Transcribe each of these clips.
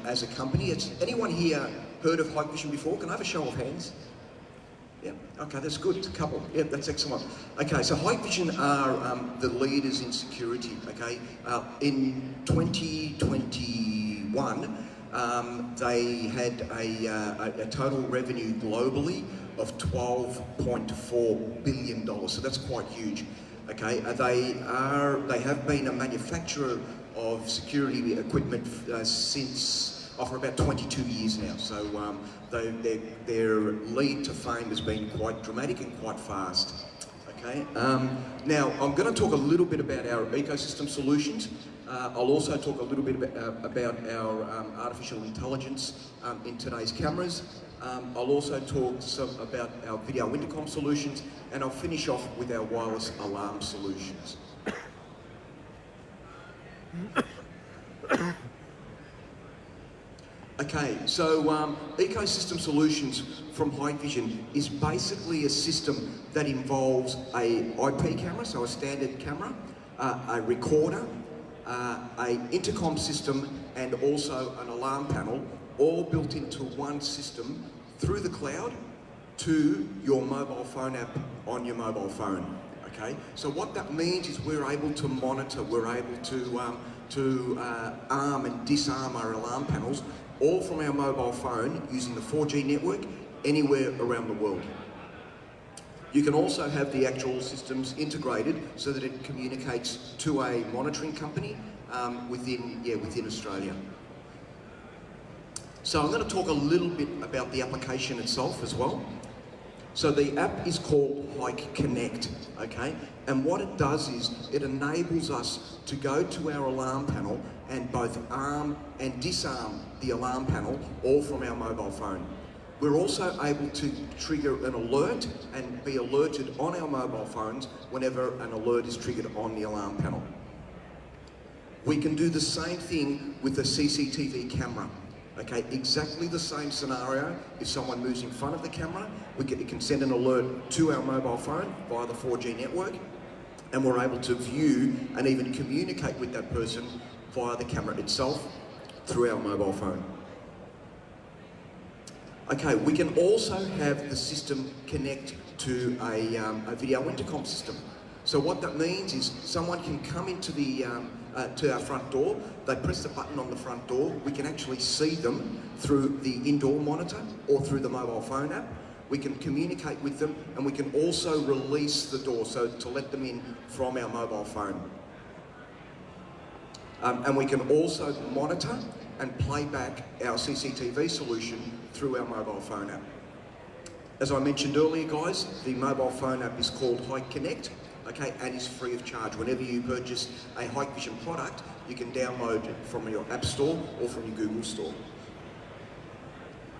as a company. Anyone here heard of Hikvision before? Can I have a show of hands? Yeah, okay, that's good, it's a couple. Yeah, that's excellent. Okay, so Hikvision are the leaders in security, okay? In 2021, they had a total revenue globally of $12.4 billion, so that's quite huge. Okay, they have been a manufacturer of security equipment for about 22 years now. So their lead to fame has been quite dramatic and quite fast. Okay. Now I'm going to talk a little bit about our ecosystem solutions. I'll also talk a little bit about our artificial intelligence in today's cameras. I'll also talk about our video intercom solutions, and I'll finish off with our wireless alarm solutions. Okay, so ecosystem solutions from Hikvision is basically a system that involves a IP camera, so a standard camera, a recorder, an intercom system, and also an alarm panel, all built into one system through the cloud to your mobile phone app on your mobile phone. Okay, so what that means is we're able to monitor, we're able to arm and disarm our alarm panels all from our mobile phone using the 4G network anywhere around the world. You can also have the actual systems integrated so that it communicates to a monitoring company within Australia. So I'm going to talk a little bit about the application itself as well. So the app is called Hike Connect, okay? And what it does is it enables us to go to our alarm panel and both arm and disarm the alarm panel all from our mobile phone. We're also able to trigger an alert and be alerted on our mobile phones whenever an alert is triggered on the alarm panel. We can do the same thing with a CCTV camera. Okay, exactly the same scenario. If someone moves in front of the camera, it can send an alert to our mobile phone via the 4G network, and we're able to view and even communicate with that person via the camera itself through our mobile phone. Okay, we can also have the system connect to a video intercom system. So what that means is someone can come into to our front door, they press the button on the front door, we can actually see them through the indoor monitor or through the mobile phone app. We can communicate with them, and we can also release the door, so to let them in from our mobile phone. And we can also monitor and play back our CCTV solution through our mobile phone app. As I mentioned earlier, guys, the mobile phone app is called Hike Connect. Okay, and is free of charge. Whenever you purchase a Hikvision product, you can download it from your App Store or from your Google Store.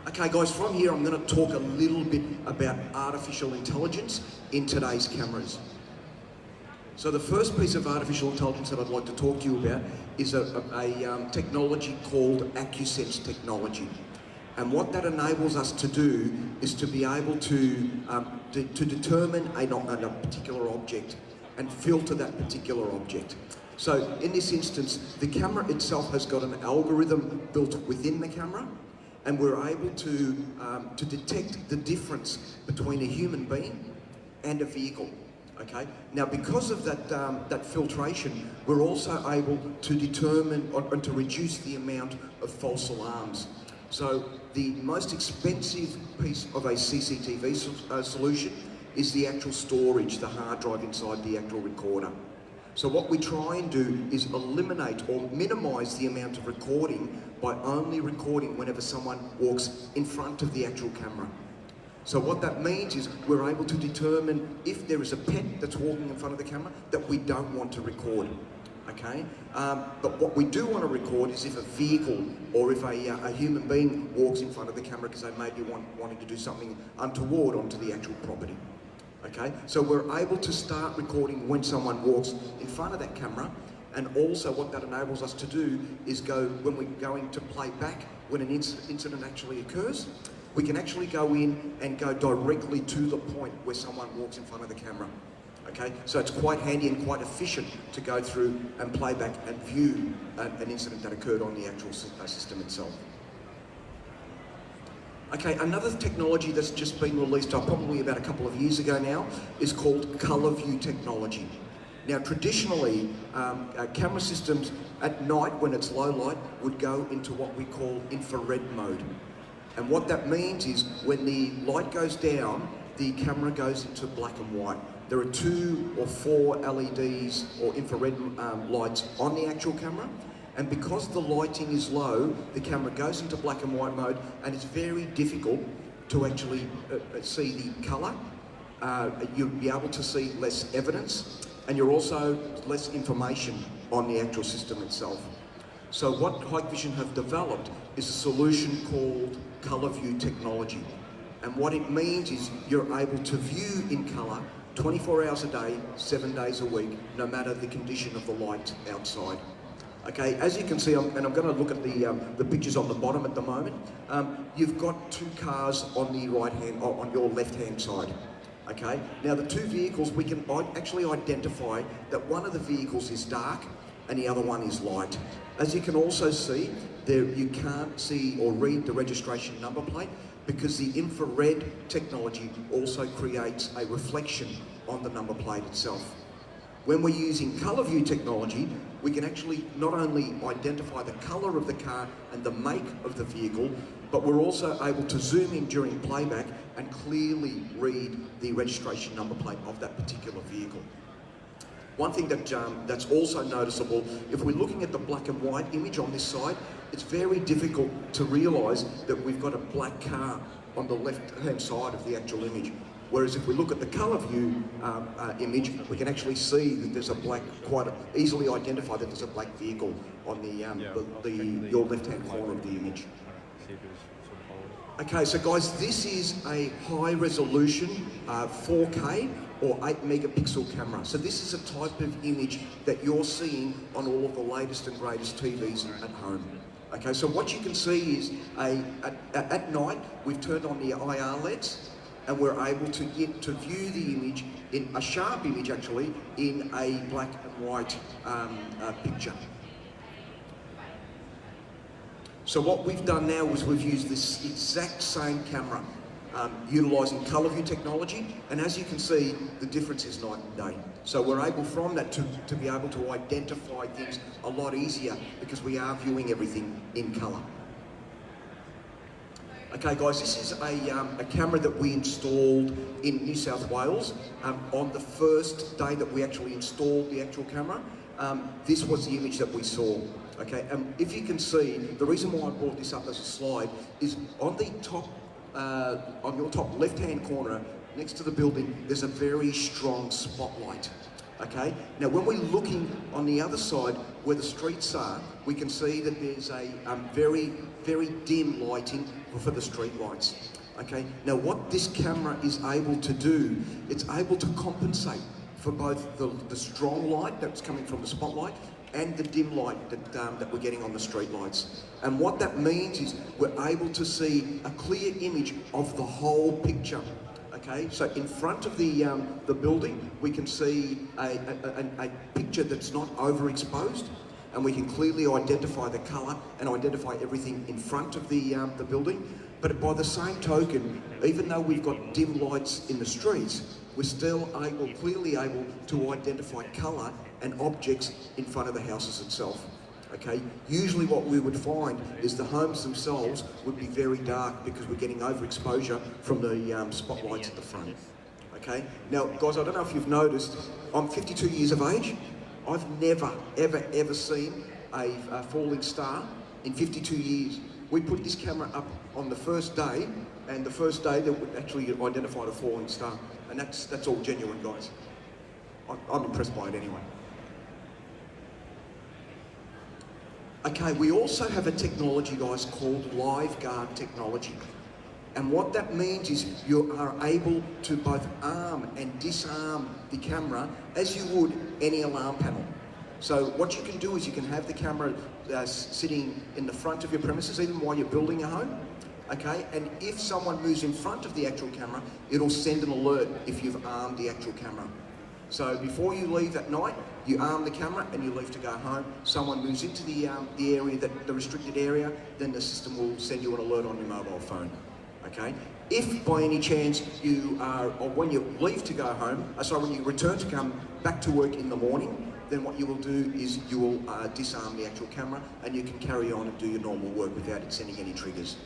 Okay guys, from here I'm going to talk a little bit about artificial intelligence in today's cameras. So the first piece of artificial intelligence that I'd like to talk to you about is a technology called AccuSense technology. And what that enables us to do is to be able to determine a particular object and filter that particular object. So in this instance, the camera itself has got an algorithm built within the camera, and we're able to detect the difference between a human being and a vehicle. Okay. Now, because of that filtration, we're also able to determine and to reduce the amount of false alarms. So the most expensive piece of a CCTV solution is the actual storage, the hard drive inside the actual recorder. So what we try and do is eliminate or minimize the amount of recording by only recording whenever someone walks in front of the actual camera. So what that means is we're able to determine if there is a pet that's walking in front of the camera that we don't want to record. Okay, but what we do want to record is if a vehicle or if a human being walks in front of the camera because they may be wanting to do something untoward onto the actual property. Okay, so we're able to start recording when someone walks in front of that camera, and also what that enables us to do is when we're going to play back when an incident actually occurs, we can actually go in and go directly to the point where someone walks in front of the camera. Okay, so it's quite handy and quite efficient to go through and play back and view an incident that occurred on the actual system itself. Okay, another technology that's just been released probably about a couple of years ago now is called colour view technology. Now traditionally, camera systems at night when it's low light would go into what we call infrared mode. And what that means is when the light goes down, the camera goes into black and white. There are 2 or 4 LEDs or infrared lights on the actual camera. And because the lighting is low, the camera goes into black and white mode, and it's very difficult to actually see the colour. You'll be able to see less evidence, and you're also less information on the actual system itself. So what Hikvision have developed is a solution called colour view technology. And what it means is you're able to view in colour 24 hours a day, 7 days a week, no matter the condition of the light outside. Okay, as you can see, and I'm going to look at the pictures on the bottom at the moment. You've got 2 cars on the right hand, on your left hand side. Okay, now the 2 vehicles, we can actually identify that one of the vehicles is dark and the other one is light. As you can also see, there you can't see or read the registration number plate because the infrared technology also creates a reflection on the number plate itself. When we're using colour view technology, we can actually not only identify the colour of the car and the make of the vehicle, but we're also able to zoom in during playback and clearly read the registration number plate of that particular vehicle. One thing that's also noticeable, if we're looking at the black and white image on this side, it's very difficult to realise that we've got a black car on the left-hand side of the actual image. Whereas if we look at the colour view image, we can actually see that there's a black, quite easily identify that there's a black vehicle on your left-hand corner of the image. Okay, so guys, this is a high-resolution 4K or 8 megapixel camera. So this is a type of image that you're seeing on all of the latest and greatest TVs at home. Okay, so what you can see is at night we've turned on the IR LEDs, and we're able to get to view the image in a sharp image, actually, in a black and white picture. So what we've done now is we've used this exact same camera, utilising colour view technology, and as you can see, the difference is night and day. So we're able from that to be able to identify things a lot easier because we are viewing everything in colour. Okay guys, this is a camera that we installed in New South Wales on the first day that we actually installed the actual camera. This was the image that we saw. Okay, and if you can see, the reason why I brought this up as a slide is on the top, on your top left-hand corner, next to the building, there's a very strong spotlight. Okay, now when we're looking on the other side where the streets are, we can see that there's a very dim lighting for the street lights. Okay, now what this camera is able to do, it's able to compensate for both the strong light that's coming from the spotlight and the dim light that we're getting on the street lights. And what that means is we're able to see a clear image of the whole picture. Okay, so in front of the building, we can see a picture that's not overexposed, and we can clearly identify the colour and identify everything in front of the building. But by the same token, even though we've got dim lights in the streets, we're still clearly able to identify colour and objects in front of the houses itself. Okay, usually what we would find is the homes themselves would be very dark because we're getting overexposure from the spotlights at the front. Okay, now guys, I don't know if you've noticed, I'm 52 years of age. I've never, ever seen a falling star in 52 years. We put this camera up on the first day, and the first day that we actually identified a falling star, and that's all genuine, guys. I'm impressed by it anyway. Okay, we also have a technology, guys, called Live Guard technology. And what that means is you are able to both arm and disarm the camera as you would any alarm panel. So what you can do is you can have the camera sitting in the front of your premises, even while you're building a home. Okay, and if someone moves in front of the actual camera, it'll send an alert if you've armed the actual camera. So before you leave at night, you arm the camera and you leave to go home. Someone moves into the area, the restricted area, then the system will send you an alert on your mobile phone. Okay? If by any chance you are, or when you leave to go home, when you return to come back to work in the morning, then what you will do is you will disarm the actual camera and you can carry on and do your normal work without it sending any triggers.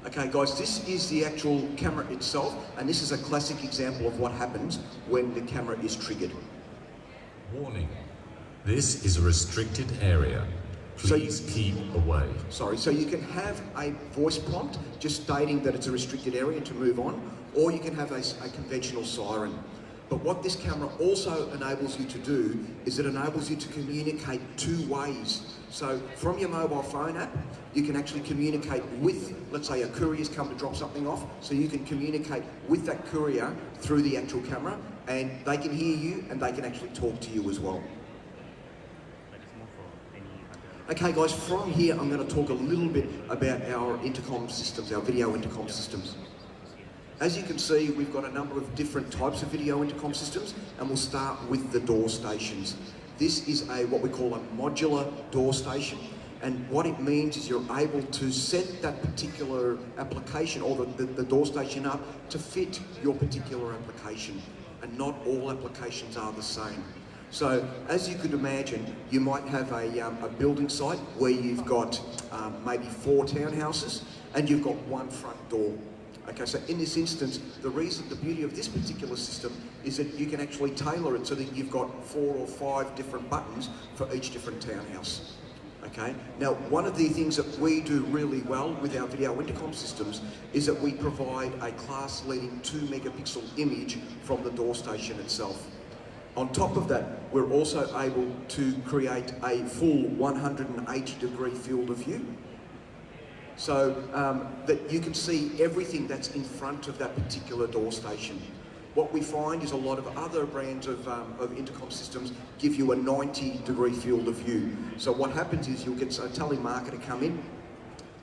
Okay guys, this is the actual camera itself, and this is a classic example of what happens when the camera is triggered. Warning, this is a restricted area. Please keep away. Sorry, so you can have a voice prompt just stating that it's a restricted area to move on, or you can have a conventional siren. But what this camera also enables you to do is it enables you to communicate two ways. So from your mobile phone app, you can actually communicate with, let's say a courier's come to drop something off, so you can communicate with that courier through the actual camera, and they can hear you and they can actually talk to you as well. Okay guys, from here I'm going to talk a little bit about our intercom systems, our video intercom systems. As you can see, we've got a number of different types of video intercom systems, and we'll start with the door stations. This is what we call a modular door station, and what it means is you're able to set that particular application or the door station up to fit your particular application, and not all applications are the same. So, as you could imagine, you might have a building site where you've got maybe 4 townhouses and you've got one front door. Okay, so in this instance, the beauty of this particular system is that you can actually tailor it so that you've got 4 or 5 different buttons for each different townhouse. Okay, now one of the things that we do really well with our video intercom systems is that we provide a class-leading 2 megapixel image from the door station itself. On top of that, we're also able to create a full 180-degree field of view, so that you can see everything that's in front of that particular door station. What we find is a lot of other brands of intercom systems give you a 90-degree field of view. So what happens is you'll get a telemarketer come in,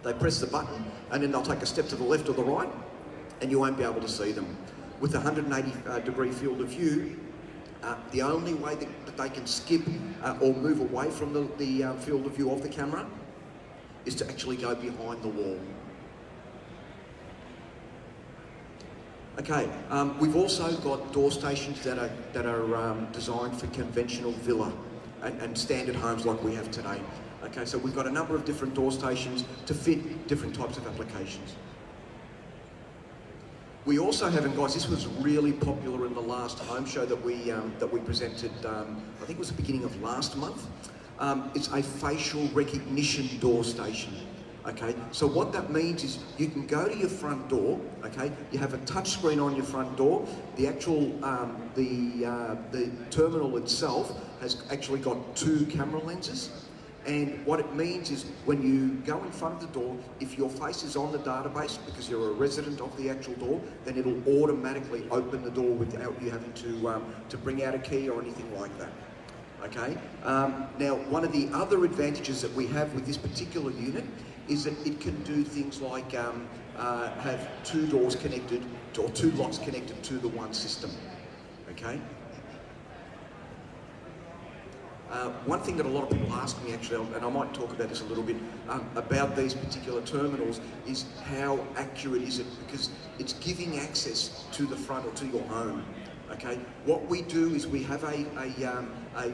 they press the button, and then they'll take a step to the left or the right, and you won't be able to see them. With a 180-degree field of view, the only way that they can skip or move away from the field of view of the camera is to actually go behind the wall. Okay, we've also got door stations that are designed for conventional villa and standard homes like we have today. Okay, so we've got a number of different door stations to fit different types of applications. We also have, and guys, this was really popular in the last home show that we presented, I think it was the beginning of last month. It's a facial recognition door station. Okay, so what that means is you can go to your front door. Okay, you have a touch screen on your front door. The actual the terminal itself has actually got 2 camera lenses. And what it means is when you go in front of the door, if your face is on the database because you're a resident of the actual door, then it'll automatically open the door without you having to bring out a key or anything like that. Okay. Now, one of the other advantages that we have with this particular unit is that it can do things like have 2 doors connected or 2 locks connected to the one system. Okay. One thing that a lot of people ask me actually, and I might talk about this a little bit, about these particular terminals is how accurate is it, because it's giving access to the front or to your home. Okay, what we do is we have a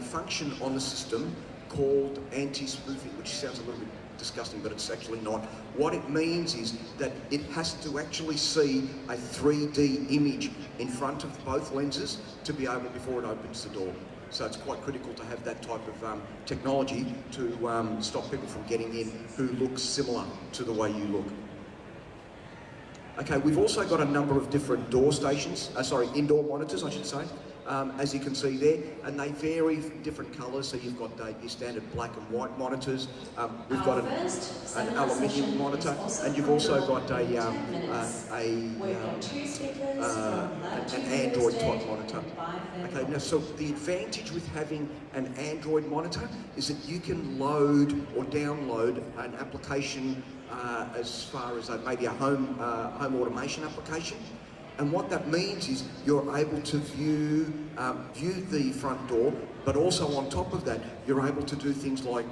function on the system called Anti-Spoofing, which sounds a little bit disgusting, but it's actually not. What it means is that it has to actually see a 3D image in front of both lenses to be able, before it opens the door. So it's quite critical to have that type of technology to stop people from getting in who look similar to the way you look. Okay, we've also got a number of different door stations, indoor monitors I should say, as you can see there, and they vary different colours. So you've got your standard black and white monitors, we've got an aluminium monitor, and you've also got an Android type monitor. Okay, now so the advantage with having an Android monitor is that you can load or download an application as far as maybe a home automation application, And what that means is you're able to view the front door, but also on top of that, you're able to do things like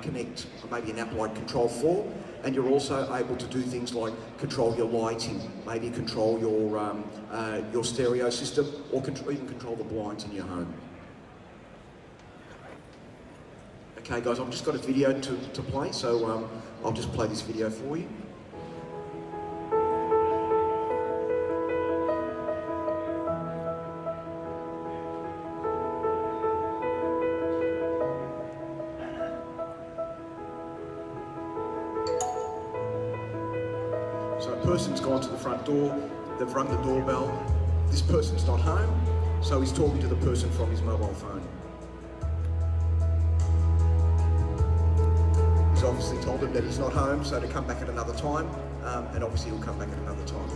connect maybe an app like Control 4, and you're also able to do things like control your lighting, maybe control your stereo system, or even control the blinds in your home. Okay guys, I've just got a video to play, so I'll just play this video for you. So a person's gone to the front door, they've rung the doorbell, this person's not home, so he's talking to the person from his mobile phone. He's obviously told him that he's not home, so to come back at another time, and obviously he'll come back at another time.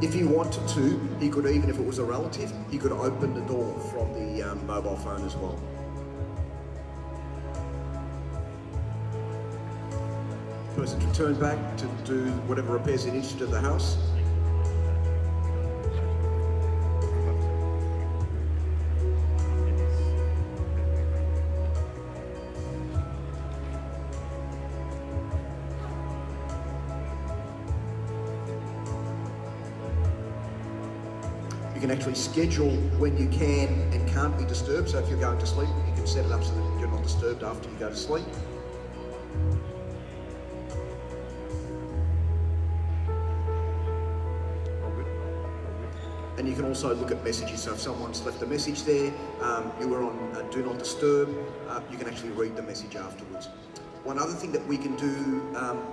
If he wanted to, he could, even if it was a relative, he could open the door from the mobile phone as well. Person's returned back to do whatever repairs he needs to do to the house. You can actually schedule when you can and can't be disturbed. So if you're going to sleep, you can set it up so that you're not disturbed after you go to sleep. And you can also look at messages. So if someone's left a message there, you were on Do Not Disturb, you can actually read the message afterwards. One other thing that we can do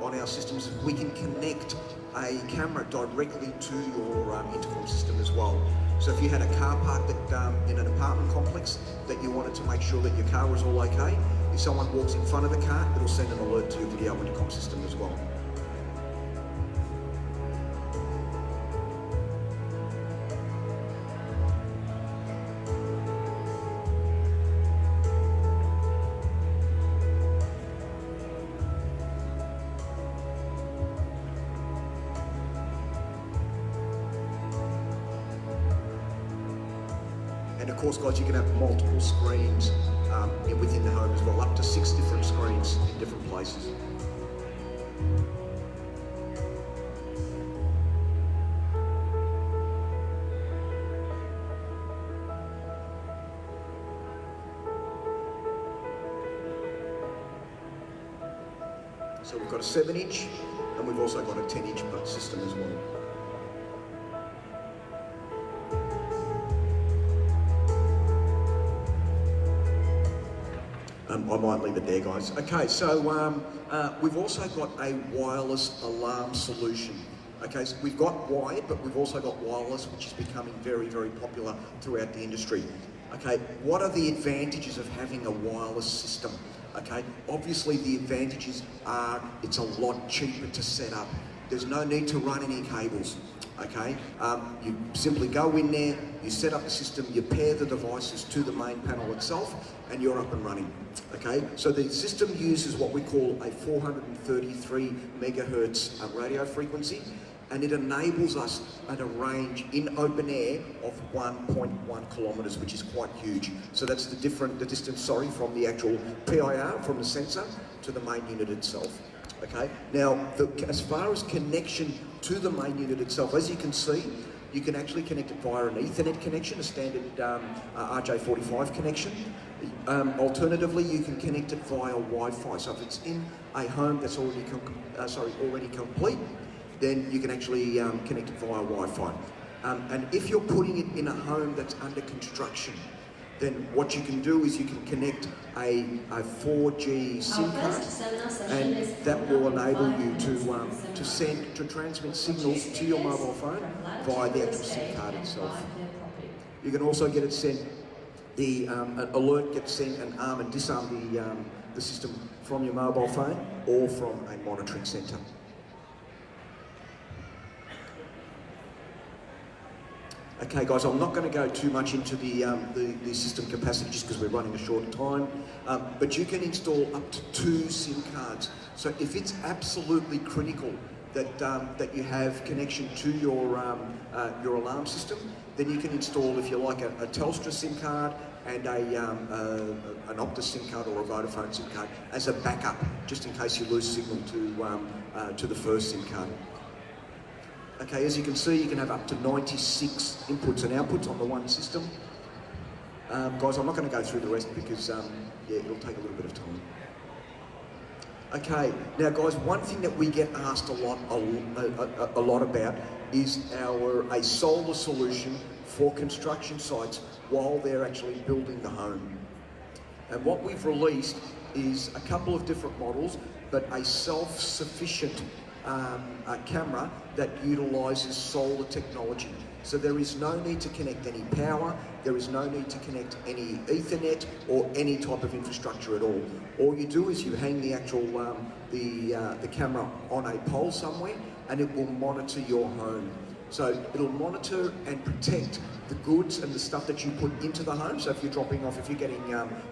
on our systems is we can connect a camera directly to your intercom system as well. So if you had a car parked in an apartment complex that you wanted to make sure that your car was all okay, if someone walks in front of the car, it'll send an alert to your video intercom system as well. And of course, guys, you can have multiple screens within the home as well, up to 6 different screens in different places. So we've got a 7-inch, and we've also got a 10-inch system as well. I might leave it there, guys. Okay, so we've also got a wireless alarm solution. Okay, so we've got wired, but we've also got wireless, which is becoming very, very popular throughout the industry. Okay, what are the advantages of having a wireless system? Okay, obviously the advantages are it's a lot cheaper to set up. There's no need to run any cables. Okay, you simply go in there, you set up the system, you pair the devices to the main panel itself, and you're up and running. Okay, so the system uses what we call a 433 megahertz radio frequency, and it enables us at a range in open air of 1.1 kilometres, which is quite huge. So that's the distance, from the actual PIR, from the sensor to the main unit itself. Okay, now as far as connection to the main unit itself, as you can see, you can actually connect it via an Ethernet connection, a standard RJ45 connection. Alternatively, you can connect it via Wi-Fi. So if it's in a home that's already complete, then you can actually connect it via Wi-Fi. And if you're putting it in a home that's under construction, then what you can do is you can connect a 4G SIM card, and that will enable you to transmit signals to your mobile phone via the actual SIM card itself. You can also get it sent, an alert gets sent and arm and disarm the system from your mobile phone or from a monitoring centre. Okay guys, I'm not going to go too much into the system capacity just because we're running a short time, but you can install up to 2 SIM cards. So if it's absolutely critical that you have connection to your alarm system, then you can install, if you like, a Telstra SIM card and an Optus SIM card or a Vodafone SIM card as a backup, just in case you lose signal to the first SIM card. Okay, as you can see, you can have up to 96 inputs and outputs on the one system. Guys, I'm not going to go through the rest because yeah, it'll take a little bit of time. Okay, now guys, one thing that we get asked a lot about is a solar solution for construction sites while they're actually building the home. And what we've released is a couple of different models, but a self-sufficient camera that utilises solar technology. So there is no need to connect any power, there is no need to connect any Ethernet or any type of infrastructure at all. All you do is you hang the actual the camera on a pole somewhere and it will monitor your home. So it'll monitor and protect the goods and the stuff that you put into the home. So if you're dropping off, if you're getting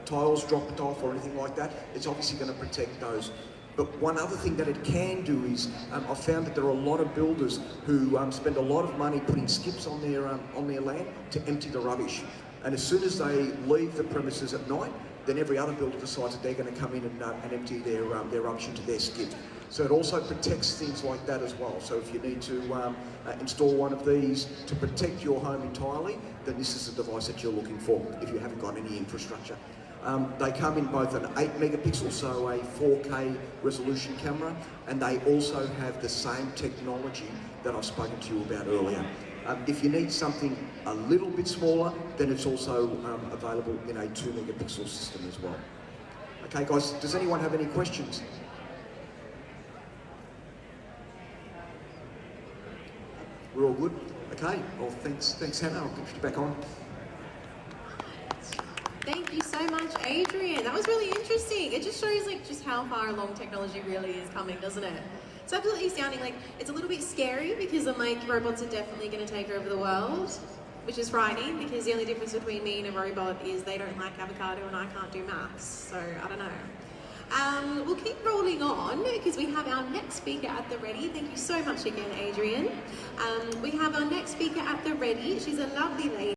tiles dropped off or anything like that, it's obviously going to protect those. But one other thing that it can do is, I've found that there are a lot of builders who spend a lot of money putting skips on their land to empty the rubbish. And as soon as they leave the premises at night, then every other builder decides that they're going to come in and empty their rubbish into their skip. So it also protects things like that as well. So if you need to install one of these to protect your home entirely, then this is the device that you're looking for if you haven't got any infrastructure. They come in both an 8 megapixel, so a 4K resolution camera, and they also have the same technology that I've spoken to you about earlier. If you need something a little bit smaller, then it's also available in a 2 megapixel system as well. Okay guys, does anyone have any questions? We're all good? Okay, well thanks Hannah, I'll get you back on. Thank you so much, Adrian. That was really interesting. It just shows like just how far along technology really is coming, doesn't it? It's absolutely sounding like it's a little bit scary because I'm like, robots are definitely going to take over the world, which is frightening because the only difference between me and a robot is they don't like avocado and I can't do maths. So I don't know. We'll keep rolling on because we have our next speaker at the ready. Thank you so much again, Adrian. We have our next speaker at the ready. She's a lovely lady.